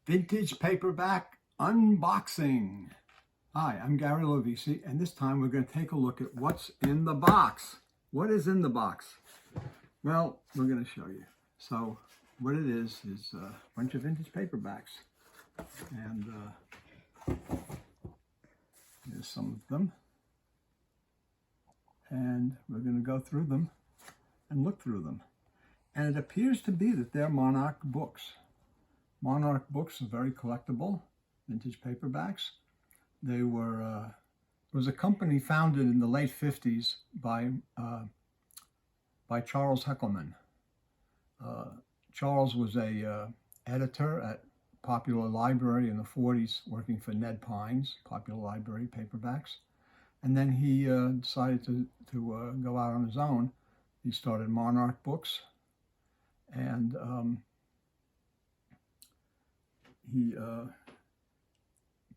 Vintage paperback unboxing. Hi, I'm Gary Lovisi, and this time we're going to take a look at what's in the box. What is in the box? Well, we're going to show you. So what it is a bunch of vintage paperbacks, and here's some of them, and we're going to go through them and look through them. And it appears to be that they're Monarch Books. Monarch Books are very collectible, vintage paperbacks. They were, it was a company founded in the late 50s by Charles Heckelman. Charles was a editor at Popular Library in the 40s, working for Ned Pines, Popular Library paperbacks. And then he decided to go out on his own. He started Monarch Books, and he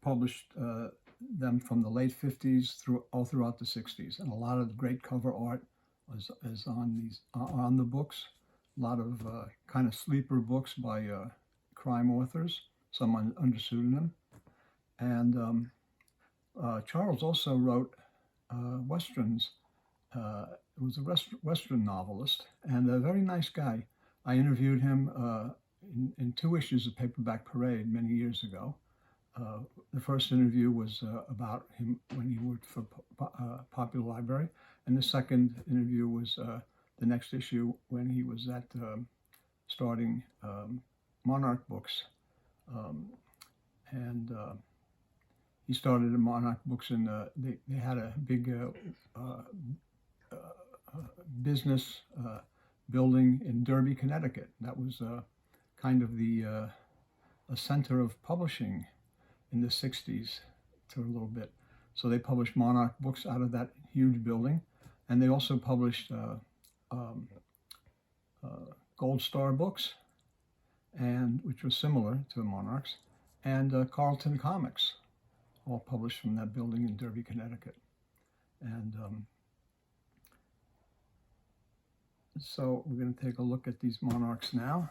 published them from the late 50s all throughout the 60s, and a lot of great cover art is on the books. A lot of kind of sleeper books by crime authors, some under pseudonym. And Charles also wrote westerns. He was a western novelist and a very nice guy. I interviewed him in 2 issues of Paperback Parade many years ago. The first interview was about him when he worked for Popular Library, and the second interview was the next issue when he was at starting Monarch Books. He started at Monarch Books, and they had a big business building in Derby, Connecticut. That was kind of a center of publishing in the 60s to a little bit. So they published Monarch Books out of that huge building, and they also published Gold Star Books, and which was similar to Monarch's, and Carlton Comics, all published from that building in Derby, Connecticut. And so we're going to take a look at these Monarchs now.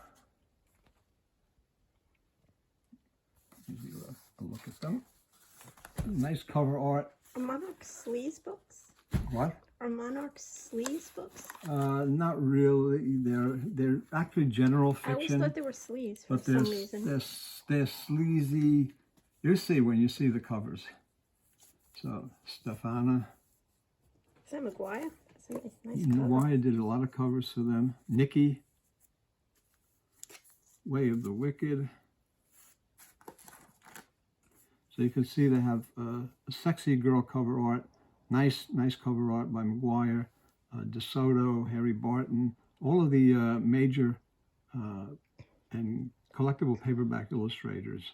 Give you a look at them. Nice cover art. Are Monarch sleaze books? What? Are Monarch sleaze books? Not really. They're actually general fiction. I always thought they were sleaze for but some reason. They're sleazy. You'll see when you see the covers. So Stefana. Is that McGuire? That's a nice cover. McGuire did a lot of covers for them. Nikki. Way of the Wicked. So you can see they have a sexy girl cover art, nice cover art by McGuire, DeSoto, Harry Barton, all of the major and collectible paperback illustrators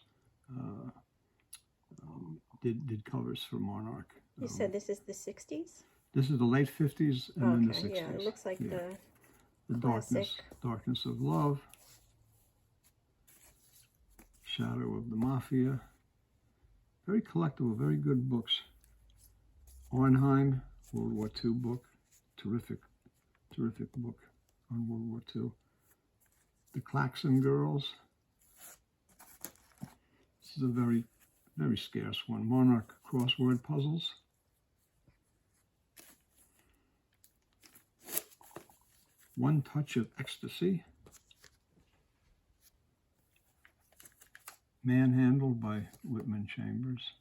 did covers for Monarch. You said this is the 60s? This is the late 50s and then the 60s. Yeah, it looks like the Darkness of Love, Shadow of the Mafia. Very collectible, very good books. Arnheim, World War II book. Terrific book on World War II. The Klaxon Girls. This is a very, very scarce one. Monarch crossword puzzles. One Touch of Ecstasy. Manhandled by Whitman Chambers.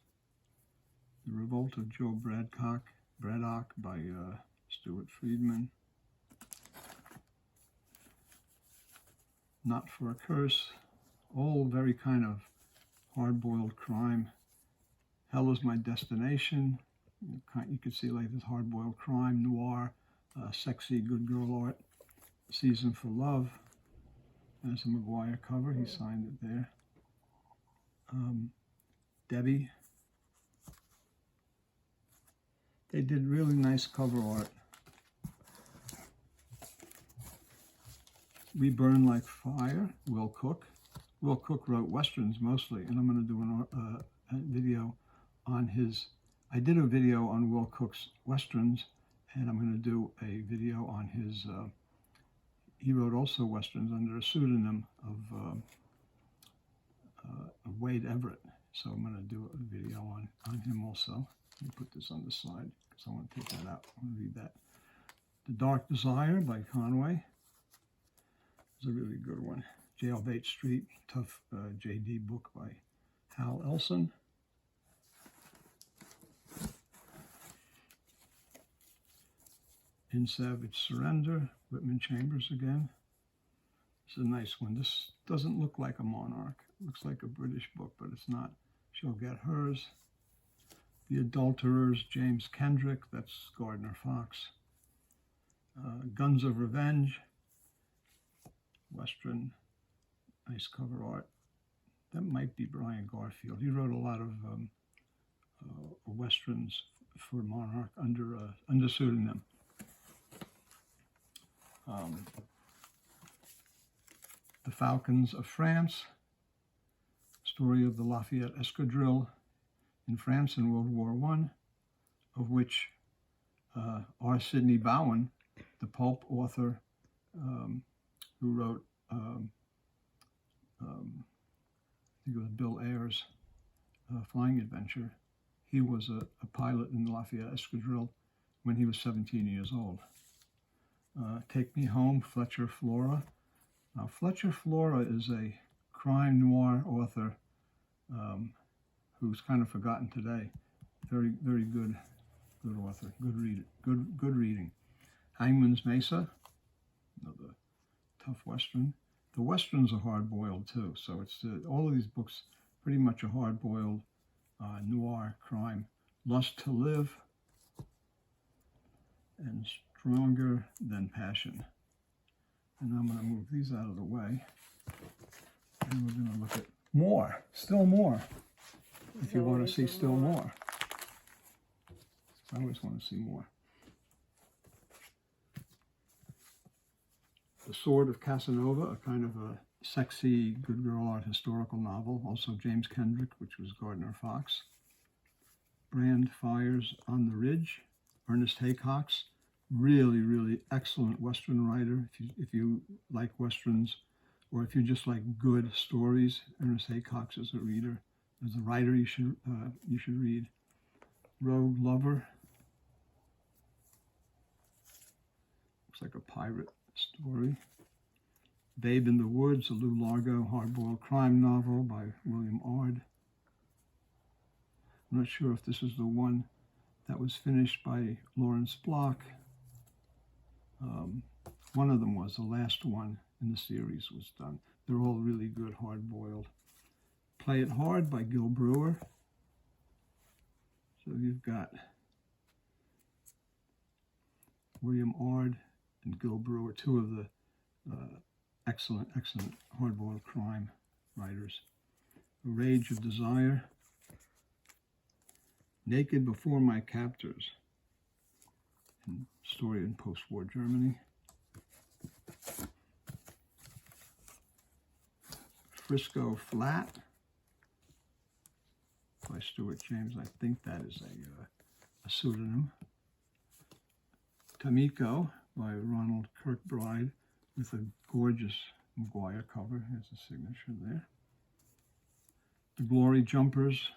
The Revolt of Joe Braddock by Stuart Friedman. Not for a Curse. All very kind of hard-boiled crime. Hell Is My Destination. You could see like this hard-boiled crime, noir, sexy, good girl art. Season for Love. There's a McGuire cover. He signed it there. Debbie. They did really nice cover art. We Burn Like Fire, Will Cook. Will Cook wrote westerns mostly, and I'm going to do a video on his. I did a video on Will Cook's westerns, and I'm going to do a video on his. He wrote also westerns under a pseudonym of Wade Everett. So I'm going to do a video on him also. Let me put this on the side because I want to take that out. I want to read that. The Dark Desire by Conway. It's a really good one. Jailbait Street, tough J.D. book by Hal Elson. In Savage Surrender, Whitman Chambers again. It's a nice one. This doesn't look like a Monarch. It looks like a British book, but it's not. She'll Get Hers. The Adulterers, James Kendrick. That's Gardner Fox. Guns of Revenge. Western. Nice cover art. That might be Brian Garfield. He wrote a lot of westerns for Monarch under pseudonym. The Falcons of France, story of the Lafayette Escadrille in France in World War I, of which R. Sidney Bowen, the pulp author who wrote, I think it was Bill Ayers' Flying Adventure, he was a pilot in the Lafayette Escadrille when he was 17 years old. Take Me Home, Fletcher Flora. Now, Fletcher Flora is a crime noir author who's kind of forgotten today. Very, very good author. Good reading. Hangman's Mesa, another tough Western. The Westerns are hard-boiled too, so it's all of these books pretty much a hard-boiled noir crime. Lust to Live and Stronger Than Passion. And I'm going to move these out of the way. And we're going to look at more, still more. If you want to see still more. I always want to see more. The Sword of Casanova, a kind of a sexy, good girl art historical novel. Also James Kendrick, which was Gardner Fox. Brand Fires on the Ridge, Ernest Haycock's. Really, really excellent Western writer. If you like Westerns, or if you just like good stories, Ernest Haycock is a reader. As a writer, you should read. Rogue Lover. Looks like a pirate story. Babe in the Woods, a Lou Largo hard-boiled crime novel by William Ard. I'm not sure if this is the one that was finished by Lawrence Block. One of them was, the last one in the series was done. They're all really good, hard-boiled. Play It Hard by Gil Brewer. So you've got William Ard and Gil Brewer, two of the excellent hard-boiled crime writers. A Rage of Desire. Naked Before My Captors. Story in post-war Germany. Frisco Flat by Stuart James. I think that is a pseudonym. Tamiko by Ronald Kirkbride with a gorgeous Maguire cover. Here's the signature there. The Glory Jumpers,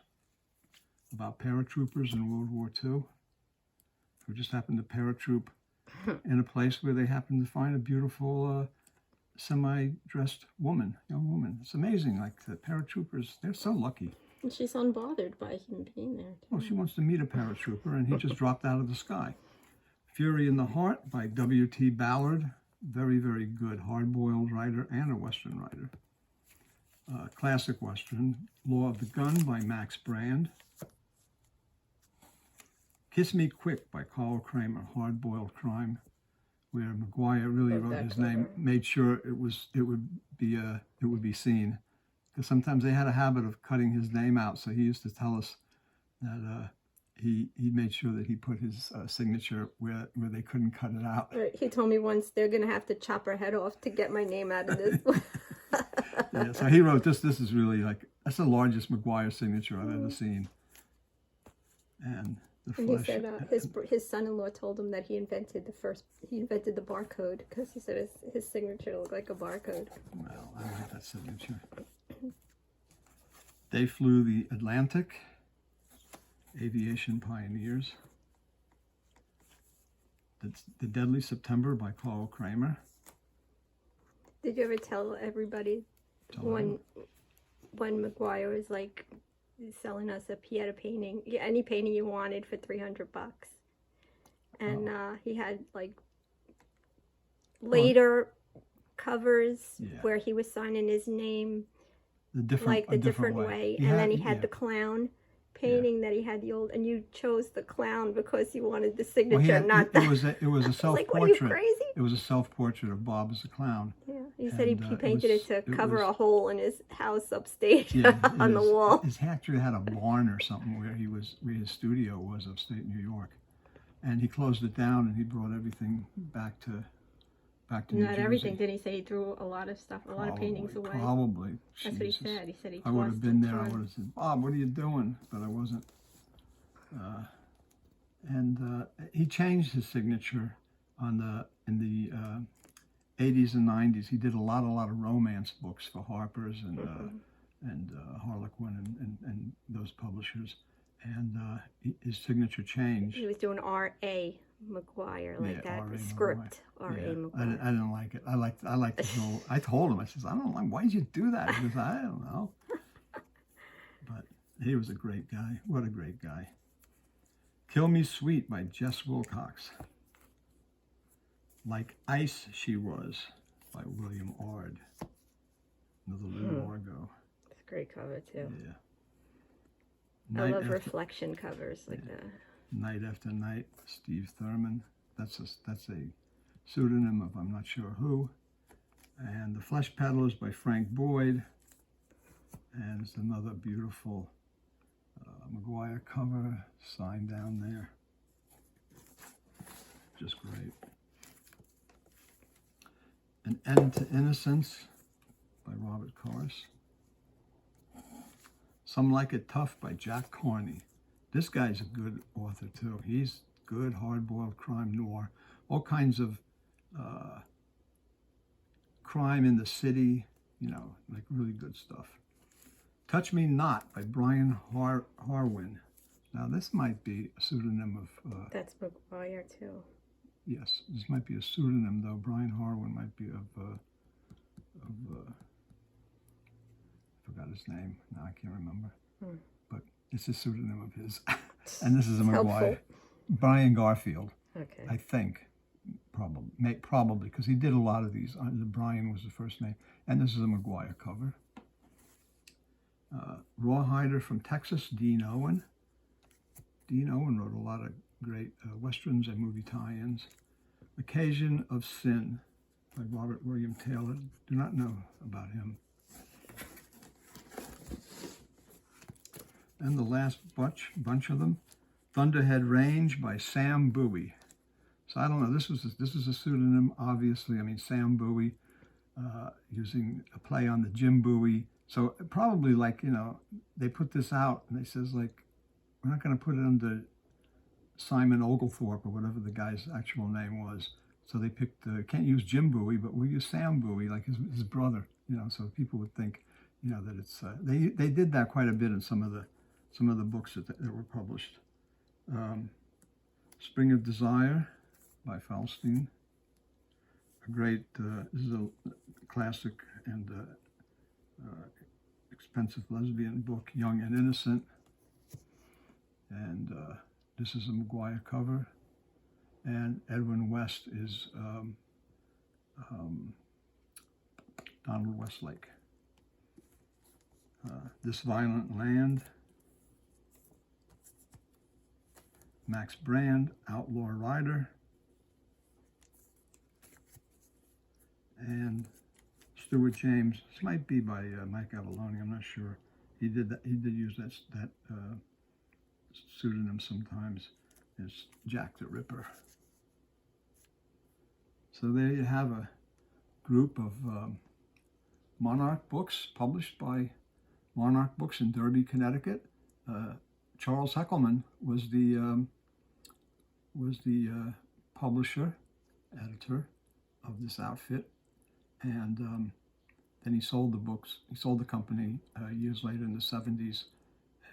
about paratroopers in World War II who just happened to paratroop in a place where they happened to find a beautiful semi-dressed young woman. It's amazing, like the paratroopers, they're so lucky. And she's unbothered by him being there. Well, she wants to meet a paratrooper, and he just dropped out of the sky. Fury in the Heart by W.T. Ballard. Very, very good hard-boiled writer and a Western writer. Classic Western. Law of the Gun by Max Brand. Kiss Me Quick by Carl Kramer, hard-boiled crime, where Maguire really wrote his name, made sure it would be seen, because sometimes they had a habit of cutting his name out. So he used to tell us that he made sure that he put his signature where they couldn't cut it out. Right. He told me once they're gonna have to chop her head off to get my name out of this. Yeah, so he wrote this. This is really that's the largest Maguire signature I've ever seen. And he said his son-in-law told him that he invented the barcode, because he said his signature looked like a barcode. Well, I like that signature. They Flew the Atlantic, Aviation Pioneers. The Deadly September by Carl Kramer. Did you ever tell everybody when McGuire was like selling us he had a painting, any painting you wanted for $300, and he had like later covers where he was signing his name the different way, and then he had the clown painting that he had the old, and you chose the clown because you wanted the signature, not that. It was a self-portrait. Like, what are you, crazy? It was a self-portrait of Bob as a clown. Yeah, he said he painted it to cover a hole in his house upstate on the wall. His actually had a barn or something where his studio was upstate New York, and he closed it down and he brought everything back to New Jersey. Not everything. Did he say he threw a lot of stuff, a lot of paintings away? Probably. That's what he said. He said he. I would have been there. I would have said, Bob, what are you doing? But I wasn't. He changed his signature in the 80s and 90s. He did a lot of romance books for Harper's and Harlequin and those publishers. And his signature changed. He was doing R.A. McGuire, like that script. R.A. McGuire. I didn't like it. I liked the whole. I told him, I says, I don't like. Why did you do that? He goes, I don't know. But he was a great guy. What a great guy. Kill Me Sweet by Jess Wilcox. Like Ice She Was by William Ard. Another Lou Largo. It's a great cover too. Yeah. I love reflection covers like that. Night After Night, Steve Thurman. That's a pseudonym of I'm not sure who. And The Flesh Peddlers by Frank Boyd. And it's another beautiful McGuire cover, signed down there. Just great. An End to Innocence by Robert Corse. Some Like It Tough by Jack Carney. This guy's a good author too. He's good, hard-boiled crime noir, all kinds of crime in the city, like really good stuff. Touch Me Not by Brian Harwin. Now this might be a pseudonym of... That's McGuire too. Yes, this might be a pseudonym though. Brian Harwin might be of I forgot his name. Now I can't remember. But it's a pseudonym of his. And this is a McGuire. Brian Garfield. Okay. I think. Probably, because he did a lot of these. Brian was the first name. And this is a McGuire cover. Rawhider from Texas, Dean Owen. Dean Owen wrote a lot of great westerns and movie tie-ins. Occasion of Sin by Robert William Taylor. Do not know about him. And the last bunch of them, Thunderhead Range by Sam Bowie. So I don't know. This is a pseudonym, obviously. I mean, Sam Bowie, using a play on the Jim Bowie. So probably they put this out and they says we're not going to put it under Simon Oglethorpe or whatever the guy's actual name was. So they picked, can't use Jim Bowie, but we'll use Sam Bowie, like his brother, so people would think, that it's, they did that quite a bit in some of the books that were published. Spring of Desire by Falstein. A great, this is a classic and expensive lesbian book, Young and Innocent. And this is a McGuire cover. And Edwin West is Donald Westlake. This Violent Land. Max Brand, Outlaw Rider. And Stuart James. This might be by Mike Avalone, I'm not sure. He did use that pseudonym sometimes. It's Jack the Ripper. So there you have a group of Monarch Books, published by Monarch Books in Derby, Connecticut. Charles Heckelman was the publisher, editor of this outfit, and Then he sold the books. He sold the company years later in the 70s.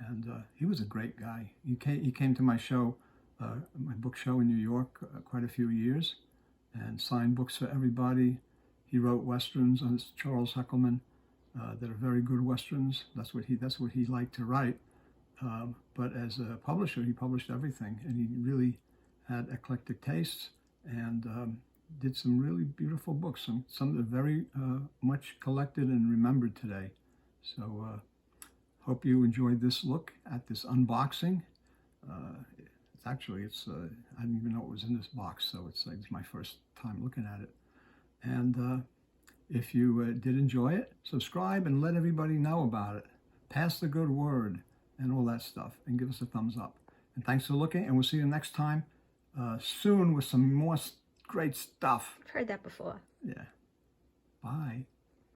And he was a great guy. He came to my show, my book show in New York, quite a few years, and signed books for everybody. He wrote westerns on Charles Heckelman that are very good westerns. That's what he liked to write. But as a publisher, he published everything, and he really had eclectic tastes and did some really beautiful books. Some that are very much collected and remembered today. So hope you enjoyed this look at this unboxing. I didn't even know it was in this box, so it's my first time looking at it. And if you did enjoy it, subscribe and let everybody know about it. Pass the good word and all that stuff, and give us a thumbs up. And thanks for looking, and we'll see you next time soon with some more great stuff. I've heard that before. Yeah. Bye.